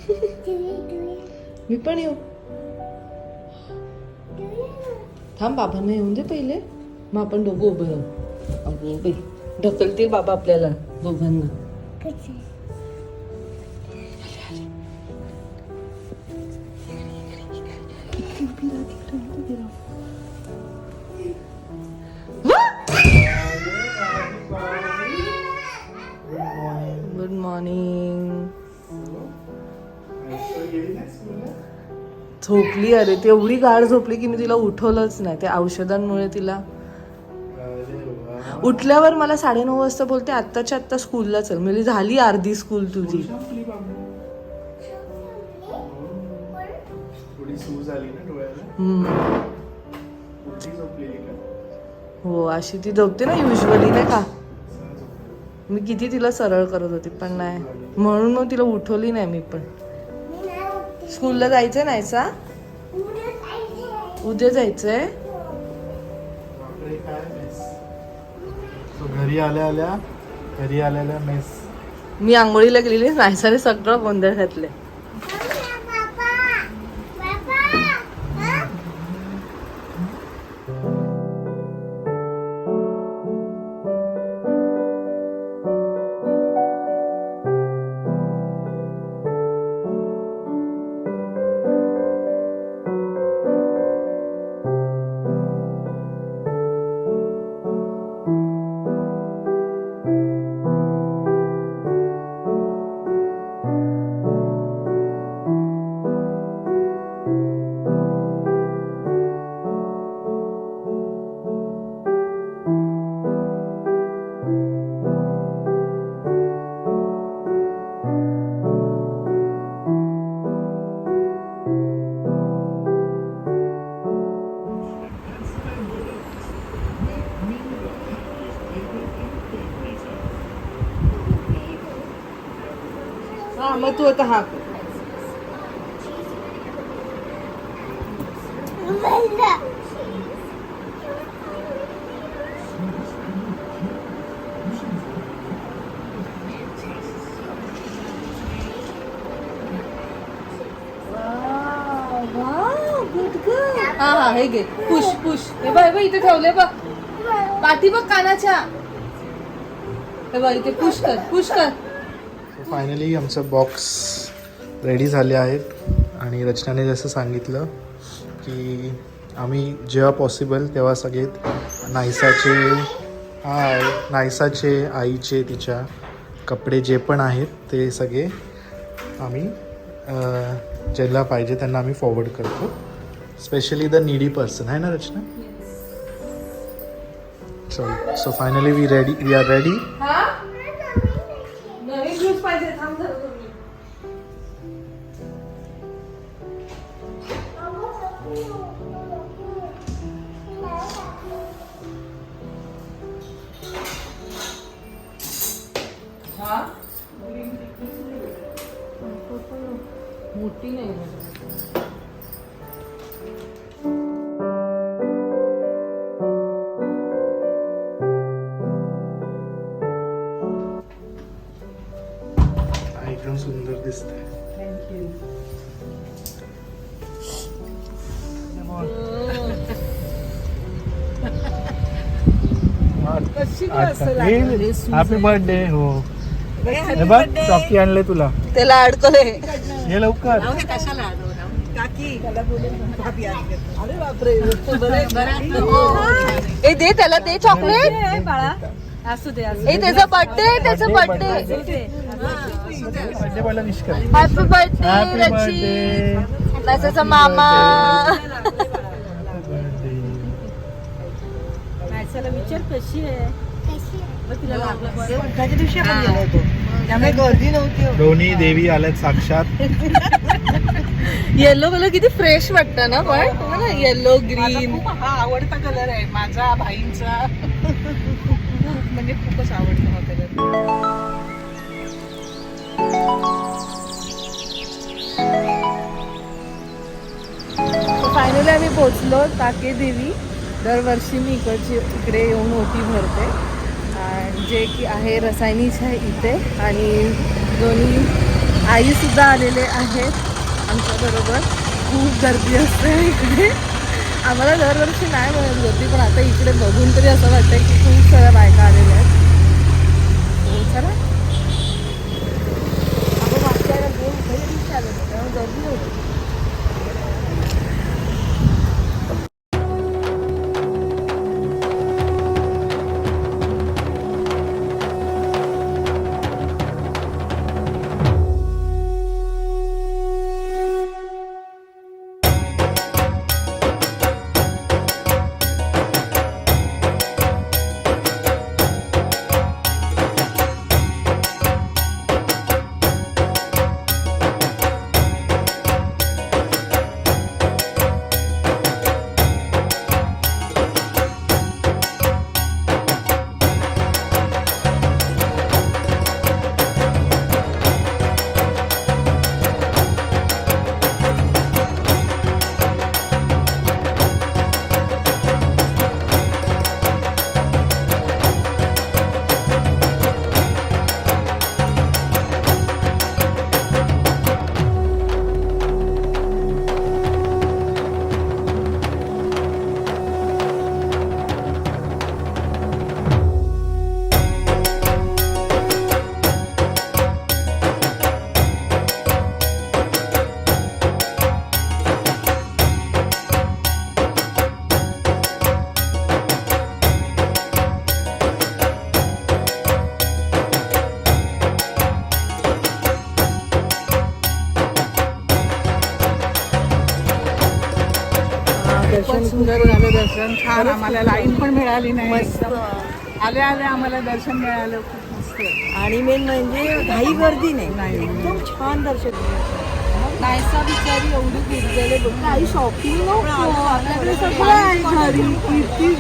मी पण येऊ. थांब, बाबांना येऊन दे पहिले, मग आपण दोघं उभं राहू. अगो बाई, ढकलतील बाबा आपल्याला दोघांना. Good morning. झोपली, अरे ती एवढी गाढ झोपली की मी तिला उठवलंच नाही. त्या औषधांमुळे तिला उठल्यावर मला 9:30 वाजता बोलते आत्ताच्या आत्ता स्कूलला चल. म्हणजे झाली अर्धी स्कूल तुझी. हो, अशी ती झोपते ना युजली, नाही का. मी किती तिला सरळ करत होती पण नाही, म्हणून मग तिला उठवली नाही मी पण. स्कूलला जायचंय नाही सा? उद्या जायचंय. घरी आल्या मेस. मी आंघोळीला गेलेली नाहीसाने सगळं गोंधळ घातले. मग तू आता हा हा हे घे. Push push. हे बघ इथे ठेवले बघ, पाठी बघ कानाच्या. हे बघ इथे पुश कर, पुश कर. फायनली आमचं बॉक्स रेडी झाले आहेत. आणि रचनाने जसं सांगितलं की आम्ही जेव्हा पॉसिबल तेव्हा सगळे नायसाचे आईचे तिच्या कपडे जे पण आहेत ते सगळे आम्ही ज्याला पाहिजे त्यांना आम्ही फॉरवर्ड करतो. स्पेशली द नीडी पर्सन, आहे ना रचना. चल, so finally we are ready. नवीन ज्यूस पाहिजे, थांब जरा तुम्ही. मोठी नाही. एकदम सुंदर दिसते. थँक्यू. Happy birthday. हो, हे बघ चॉकी आणले तुला. त्याला अडकले. हे लवकर. ए दे त्याला, दे चॉकलेट. असू दे. ए त्याचा बर्थडे, त्याचा बर्थडे. हॅपी बर्थडे रची. त्याचा मामा. विचार कशी आहे. त्याच्या दिवशी आपण गेलो होतो त्यामुळे गर्दी नव्हती. दोन्ही देवी आल्यात साक्षात. येलो कलर किती फ्रेश वाटतं ना. पण तुम्हाला येलो ग्रीन हा आवडता कलर आहे माझा भाईंचा. म्हणजे खूपच आवडतो हा कलर. फायनली आम्ही पोचलो टाके देवी. दरवर्षी मी इकडे येऊन ओटी भरते, आणि जे की आहे रसायनीच आहे इथे. आणि दोन्ही आई सुद्धा आलेले आहेत आमच्या बरोबर. खूप गर्दी असते इकडे. आम्हाला दरवर्षी नाही मिळत गर्दी, पण आता इकडे बघून तरी असं वाटतंय की खूप साऱ्या बायका आलेल्या आहेत. हो चला, आपण मागच्या वेळेला आलो त्यामुळे गर्दी होती. खूपच सुंदर झालं दर्शन. छान, आम्हाला लाईन पण मिळाली नाही. आल्या आल्या आम्हाला दर्शन मिळालं. खूप मस्त. आणि मेन म्हणजे घाई गर्दी नाही, एकदम छान दर्शन. नायसा बिचारी एवढी गिरलेले बघ. काही शॉपिंग नको, आपल्याकडे सगळं आहे घरी. किती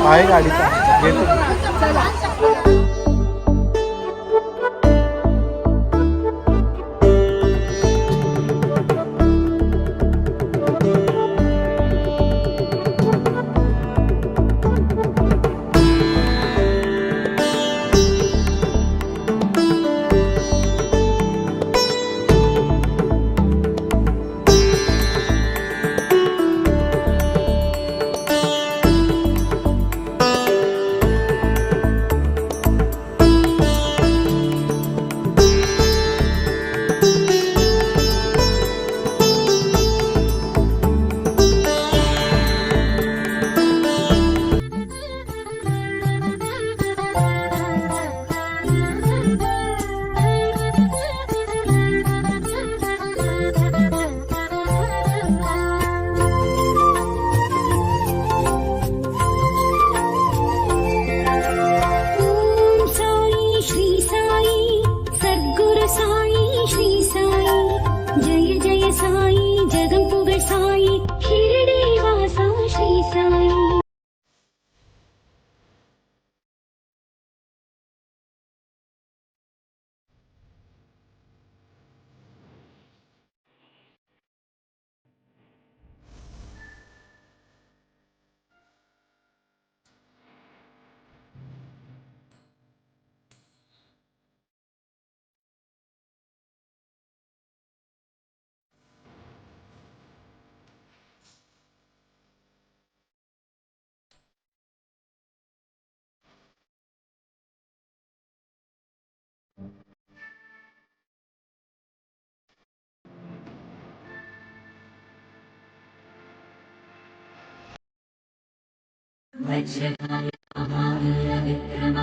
आहे गाडीचा घेतो. चला.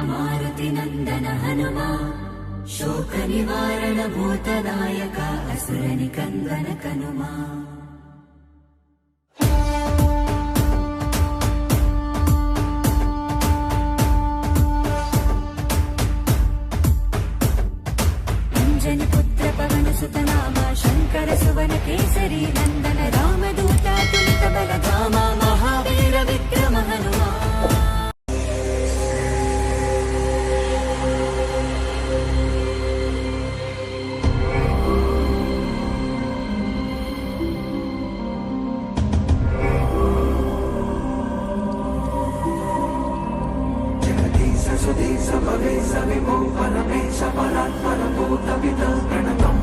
मारुतिनन्दन हनुमा शोकनिवारण भूतदायक असुरनिकन्दन कनुमा अंजनिपुत्र पवनसुत नामा शङ्कर सुवन केसरी नन्दन रामदूता तुलित बलधामा महावीर विक्रम हनुमा सुधीस भवेश विभो परमेश परात्पर भूत विद प्रणतं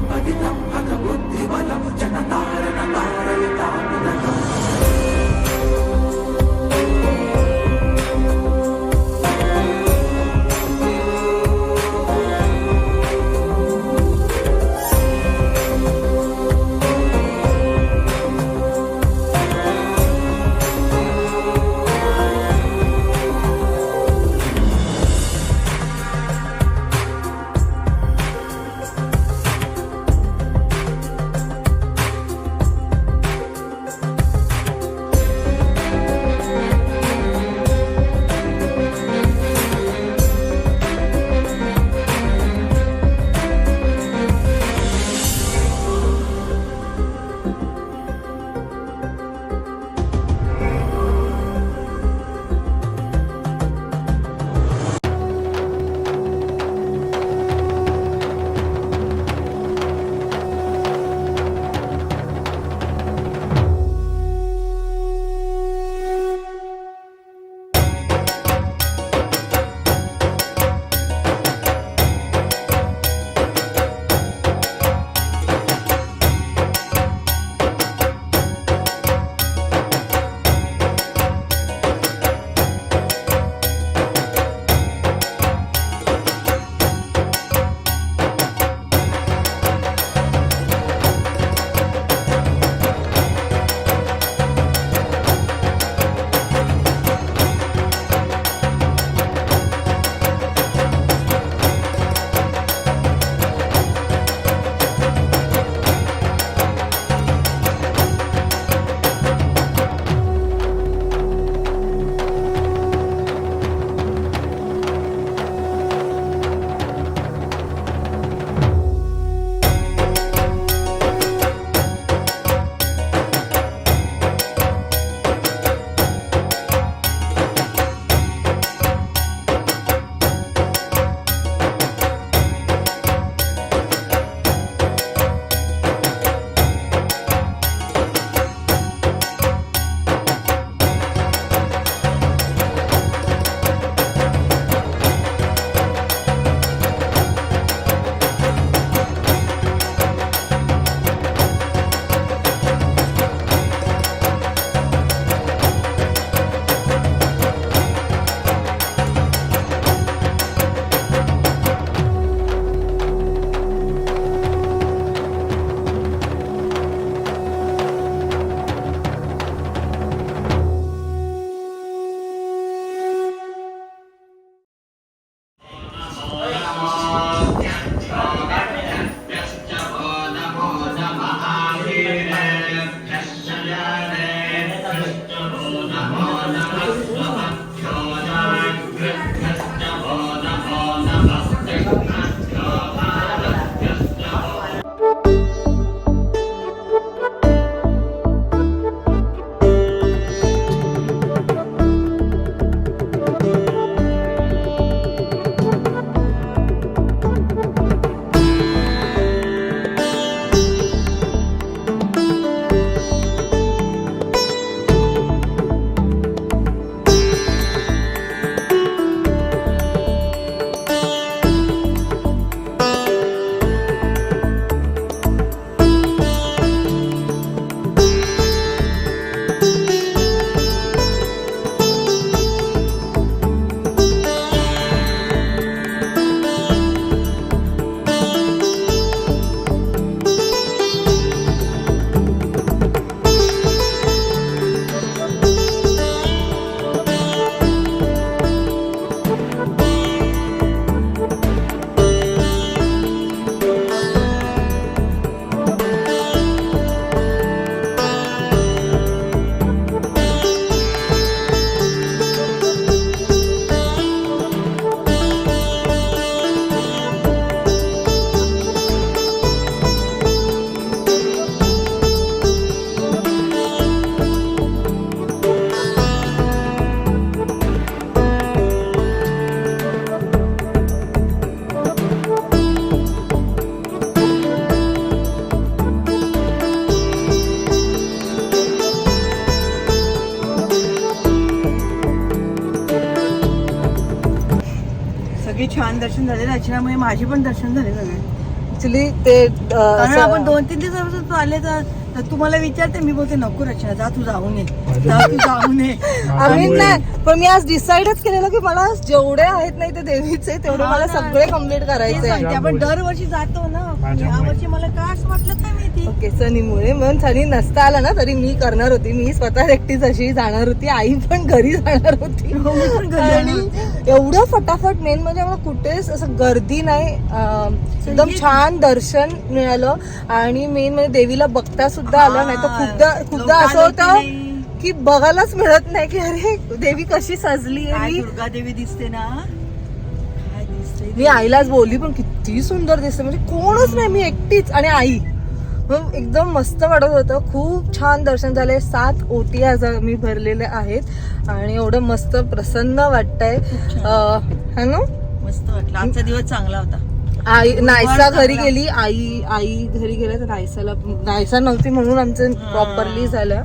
सगळी छान दर्शन झालेलं रचनामुळे माझी पण दर्शन झाले सगळे. ऍक्च्युली ते कारण आपण 2-3 दिवसापासून आले तर तुम्हाला विचारते मी बोलते नको रचना जा तू जाऊन ये जा तू जाऊन ये. आम्ही नाही पण मी आज डिसाइडच केलेलं की मला जेवढे आहेत नाही ते देवीचे तेवढे मला सगळे कम्प्लीट करायचे आहे. ते आपण दरवर्षी जातो ना यावर्षी मला का असं वाटलं काय माहिती. ओके सनीमुळे म्हणून सनी नसता आला ना तरी मी करणार होती. मी स्वतः एकटीच अशी जाणार होती. आई पण घरी जाणार होती. आणि एवढं फटाफट मेन म्हणजे मला कुठेच असं गर्दी नाही. एकदम छान दर्शन मिळालं आणि मेन म्हणजे देवीला बघता सुद्धा आलं नाही तर खूपदा असं होतं की बघायलाच मिळत नाही की अरे देवी कशी सजली आहे. दुर्गा देवी दिसते ना काय दिसते. मी आईलाच बोलली पण किती सुंदर दिसते म्हणजे कोणच नाही मी एकटीच आणि आई. मग एकदम मस्त वाटत होतं. खूप छान दर्शन झाले. 7 ओटी आज मी भरलेले आहेत आणि एवढं मस्त प्रसन्न वाटतंय है ना. मस्त वाटलं आजचा दिवस चांगला होता. आई नायसा घरी गेली. आई घरी गेल्या तर नायसा नव्हती म्हणून आमचं प्रॉपरली झालं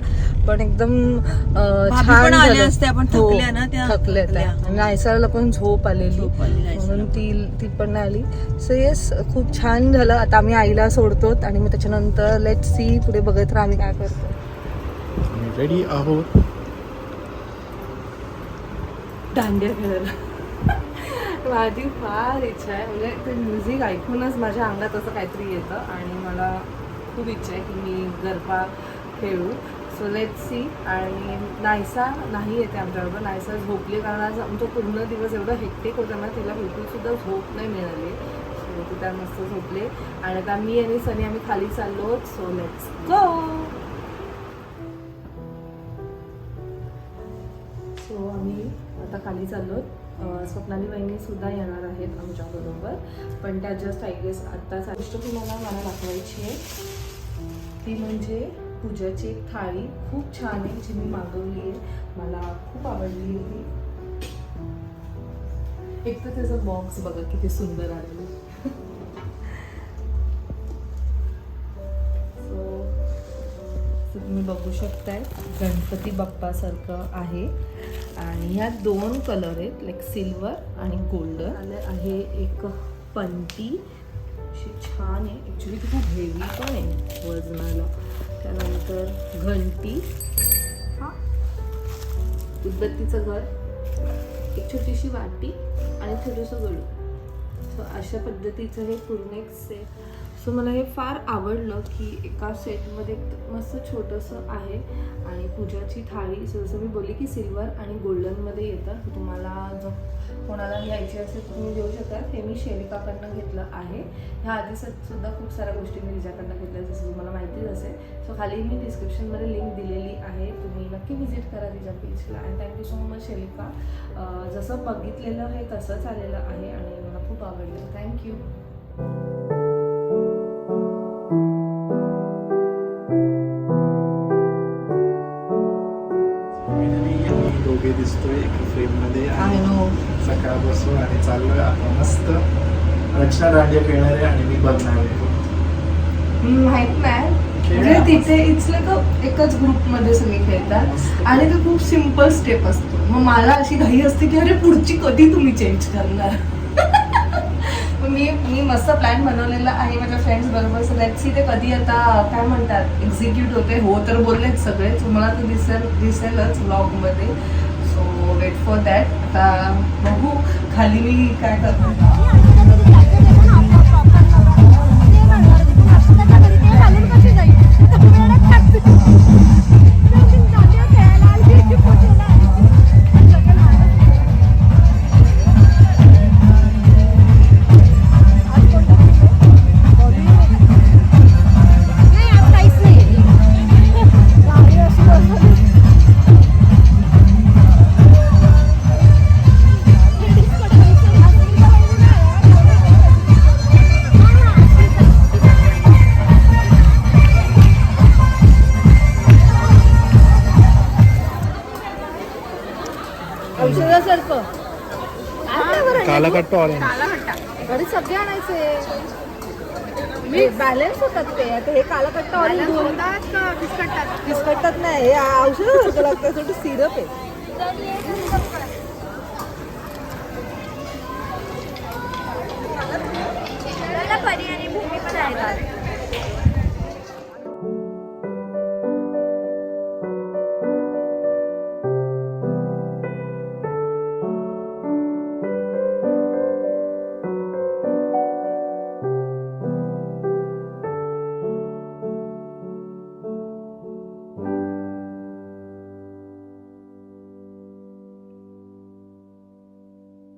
पण एकदम छान पण आले झालं. असते आपण हो, थकल्या ना त्या थकल्या त्या. नायसाला पण झोप आलेली झोप आली नायसाला म्हणून ती पण नाही आली. सो येस खूप छान झालं. आता आम्ही आईला सोडतो आणि मग त्याच्यानंतर लेट सी पुढे बघत राहा आम्ही काय करतो. रेडी आहोत दांडिया खेळायला. माझी फार इच्छा आहे म्हणजे ते म्युझिक ऐकूनच माझ्या अंगात असं काहीतरी येतं आणि मला खूप इच्छा आहे की मी गरबा खेळू. So let see. आणि नायसा नाही येते आमच्याबरोबर. नायसा झोपली कारण आज आमचा पूर्ण दिवस एवढं हेक्टिक होतं ना तिला बिलकुलसुद्धा झोप नाही मिळाली. सो ती त्या मस्त झोपले आणि आता मी आणि सनी आम्ही खाली चाललो. So let's go. सो आम्ही आता खाली चाललो. स्वप्नाली वहिनी सुद्धा येणार आहेत आमच्याबरोबर पण त्या जस्ट आय गेस आत्ताच गोष्ट तुम्हाला मला दाखवायची आहे. ती म्हणजे पूजाची एक थाळी खूप छान आहे जी मी मागवली आहे. मला खूप आवडली होती. एक तर त्याचा बॉक्स बघा किती सुंदर आलेला. तुम्ही बघू शकताय गणपती बाप्पासारखं आहे आणि ह्यात 2 कलर आहेत लाईक सिल्वर आणि गोल्डन आले आहे. एक पंटी अशी छान आहे ॲक्च्युली ती खूप हेवी पण आहे वजनाला. त्यानंतर घंटी हा उदबत्तीचं घर एक छोटीशी वाटी आणि छोटंसं गळू. सो अशा पद्धतीचं हे पूर्ण एक सेट. सो मला हे फार आवडलं की एका सेटमध्ये मस्त छोटंसं आहे आणि पूजाची थाळी जसं मी बोलली की सिल्वर आणि गोल्डनमध्ये येतं. तुम्हाला जर कोणाला घ्यायची असेल तर तुम्ही देऊ शकता. हे मी शेरिकाकडनं घेतलं आहे. ह्या आधी सुद्धा खूप साऱ्या गोष्टी मी तिच्याकडनं घेतल्या जसं तुम्हाला माहितीच असेल. सो सो खाली मी डिस्क्रिप्शनमध्ये लिंक दिलेली आहे, तुम्ही नक्की व्हिजिट करा तिच्या पेजला. And thank you so much Shailika. जसं बघितलेलं आहे तसंच आलेलं आहे आणि मला खूप आवडलं. थँक्यू. दोघे दिसतोय एका फ्रेममध्ये आय आणि नो. सकाळपासून आणि चाललोय आता मस्त रचना दांडिया खेळणार आहे आणि मी बघणार आहे. माहित नाही म्हणजे तिथे इथले एकच ग्रुपमध्ये सगळे खेळतात आणि ते खूप सिम्पल स्टेप असतो. मग मला अशी घाई असते की अरे पुढची कधी तुम्ही चेंज करणार. मी मस्त प्लॅन बनवलेला आहे माझ्या फ्रेंड्स बरोबर. सो लेट्स सी ते कधी आता काय म्हणतात एक्झिक्यूट होते. हो तर बोललेत सगळे, तुम्हाला तर दिसेलच व्लॉगमध्ये. So wait for that. आता बघू खाली मी काय करतो. औषधासारखं काला कट्टा ऑरेंज घरी सगळे आणायचे. मी बॅलन्स होतात ते. आता हे काला कट्टा ऑरेंज फिसकटतात नाही. हे औषधासारखं लागतं, सिरप आहे.